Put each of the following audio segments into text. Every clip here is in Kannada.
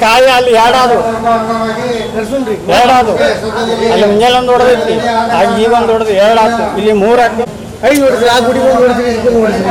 ಕಾಯಿ ಅಲ್ಲಿ ಎರಡಾದು ಅಲ್ಲಿ ಮುಂಜಾನೆ ಒಂದು ಹೊಡೆದೈತಿ ಈಗ ಒಂದು ಹೊಡೆದು ಎರಡಾತು ಇಲ್ಲಿ 3 ಹಾಕಿ 5 ಹೊಡೆದ್ರಿ ಆ ಗುಡಿಗೆ ಒಂದು ಹೊಡೆದ್ರಿ ಇದಕ್ಕೆ ಹೊಡೆದ್ರಿ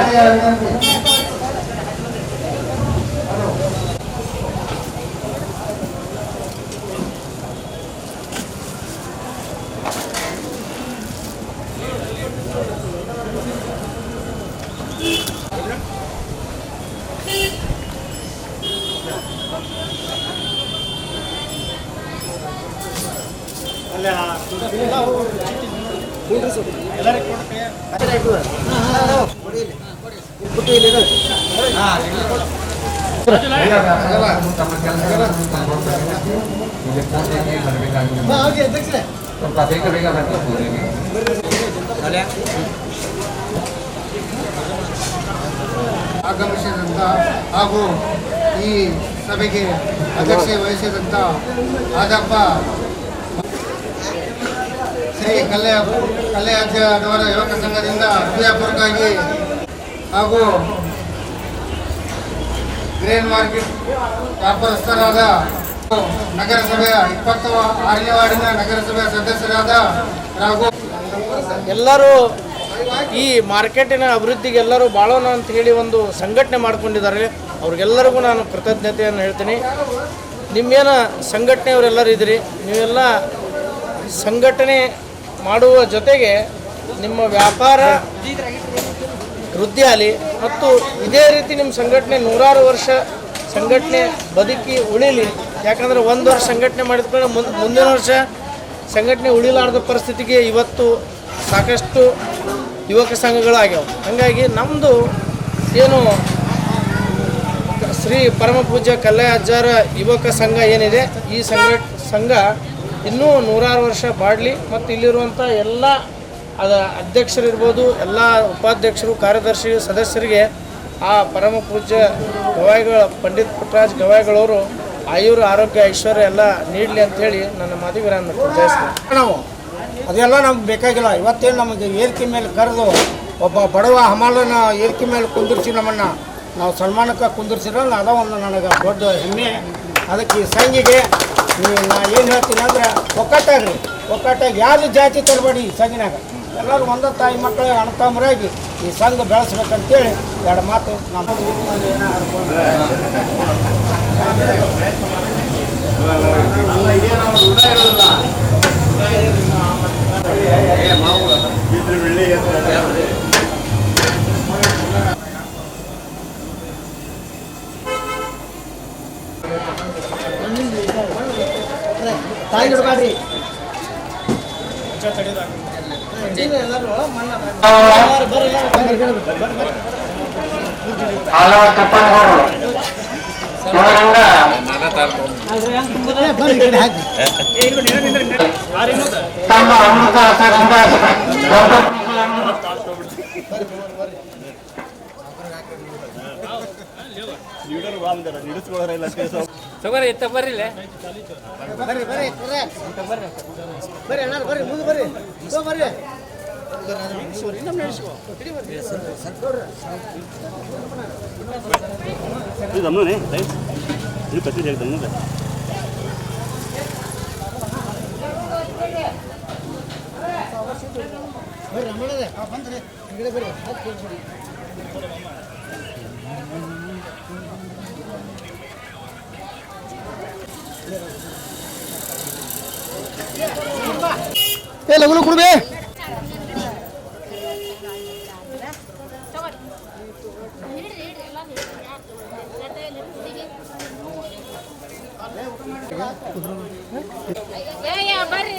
ಆಗಮಿಸಿದಂತ ಹಾಗೂ ಈ ಸಭೆಗೆ ಅಧ್ಯಕ್ಷತೆ ವಹಿಸಿದಂತ ಆದಪ್ಪ ಶ್ರೀ ಕಲ್ಯಾಣವರ ಯುವಕ ಸಂಘದಿಂದ ಹೃದಯಪೂರ್ವಕವಾಗಿ ಹಾಗೂ ಗ್ರೇನ್ ಮಾರ್ಕೆಟ್ ವ್ಯಾಪಾರಸ್ಥರಾದ ನಗರಸಭೆಯ 26ನೇ ವಾರ್ಡಿನ ನಗರಸಭೆಯ ಸದಸ್ಯರಾದ ರಾಘು ಎಲ್ಲರೂ ಈ ಮಾರ್ಕೆಟಿನ ಅಭಿವೃದ್ಧಿಗೆ ಎಲ್ಲರೂ ಬಾಳೋಣ ಅಂತ ಹೇಳಿ ಒಂದು ಸಂಘಟನೆ ಮಾಡ್ಕೊಂಡಿದ್ದಾರೆ. ಅವ್ರಿಗೆಲ್ಲರಿಗೂ ನಾನು ಕೃತಜ್ಞತೆಯನ್ನು ಹೇಳ್ತೀನಿ. ನಿಮ್ಮೇನು ಸಂಘಟನೆಯವರೆಲ್ಲರೂ ಇದ್ದೀರಿ, ನೀವೆಲ್ಲ ಸಂಘಟನೆ ಮಾಡುವ ಜೊತೆಗೆ ನಿಮ್ಮ ವ್ಯಾಪಾರ ವೃದ್ಧಿ ಆಗಲಿ ಮತ್ತು ಇದೇ ರೀತಿ ನಿಮ್ಮ ಸಂಘಟನೆ 100 ವರ್ಷ ಸಂಘಟನೆ ಬದುಕಿ ಉಳಿಲಿ. ಯಾಕಂದರೆ ಒಂದು ವರ್ಷ ಸಂಘಟನೆ ಮಾಡಿದ್ಕೊಂಡು ಮುಂದಿನ ವರ್ಷ ಸಂಘಟನೆ ಉಳಿಲಾರದ ಪರಿಸ್ಥಿತಿಗೆ ಇವತ್ತು ಸಾಕಷ್ಟು ಯುವಕ ಸಂಘಗಳು ಆಗ್ಯಾವ. ಹಾಗಾಗಿ ನಮ್ಮದು ಏನು ಶ್ರೀ ಪರಮ ಪೂಜ್ಯ ಕಲ್ಲಯ್ಯ ಅಜ್ಜಾರ ಯುವಕ ಸಂಘ ಏನಿದೆ, ಈ ಸಂಘ ಇನ್ನೂ 100 ವರ್ಷ ಬಾಡಲಿ ಮತ್ತು ಇಲ್ಲಿರುವಂಥ ಎಲ್ಲ ಅಧ್ಯಕ್ಷರಿರ್ಬೋದು, ಎಲ್ಲ ಉಪಾಧ್ಯಕ್ಷರು, ಕಾರ್ಯದರ್ಶಿ, ಸದಸ್ಯರಿಗೆ ಆ ಪರಮ ಪೂಜ್ಯ ಗವಾಯಿಗಳ ಪಂಡಿತ್ ಪುಟ್ಟರಾಜ್ ಗವಾಯಿಗಳವರು ಆಯುರ್ ಆರೋಗ್ಯ ಐಶ್ವರ್ಯ ಎಲ್ಲ ನೀಡಲಿ ಅಂಥೇಳಿ ನನ್ನ ಮಾತುಗಳನ್ನು ಜಯಿಸ್ತೀನಿ. ನಾವು ಅದೆಲ್ಲ ನಮ್ಗೆ ಬೇಕಾಗಿಲ್ಲ. ಇವತ್ತೇನು ನಮಗೆ ಏರಿಕೆ ಮೇಲೆ ಕರೆದು ಒಬ್ಬ ಬಡವ ಹಮಾಲನ ಏರಿಕೆ ಮೇಲೆ ಕುಂದಿರಿಸಿ ನಮ್ಮನ್ನು ನಾವು ಸನ್ಮಾನಕ್ಕೆ ಕುಂದಿರ್ಸಿರಲ್ಲ, ಅದ ಒಂದು ನನಗೆ ದೊಡ್ಡ ಹೆಮ್ಮೆ. ಅದಕ್ಕೆ ಈ ಸಂಘಿಗೆ ನಾ ಏನು ಹೇಳ್ತೀನಿ ಅಂದರೆ ಒಕ್ಕಟ್ಟಾಗಿ ಯಾವುದು ಜಾತಿ ತರಬೇಡಿ. ಈ ಸಂಘಿನಾಗ ಎಲ್ಲರೂ ಒಂದೇ ತಾಯಿ ಮಕ್ಕಳ ಅಣ್ಣತಮ್ಮರಾಗಿ ಈ ಸಂಘ ಬೆಳೆಸ್ಬೇಕಂತೇಳಿ 2 ಮಾತು ನಮ್ಮ ತಾಯಿ ಹಿಡ್ಬೇಡ್ರಿ. ತಗೋರಿ ಎತ್ತ ಬರ್ರಿ ಲಘು ಕೊಡ್ಬೇ ಬರ್ರಿ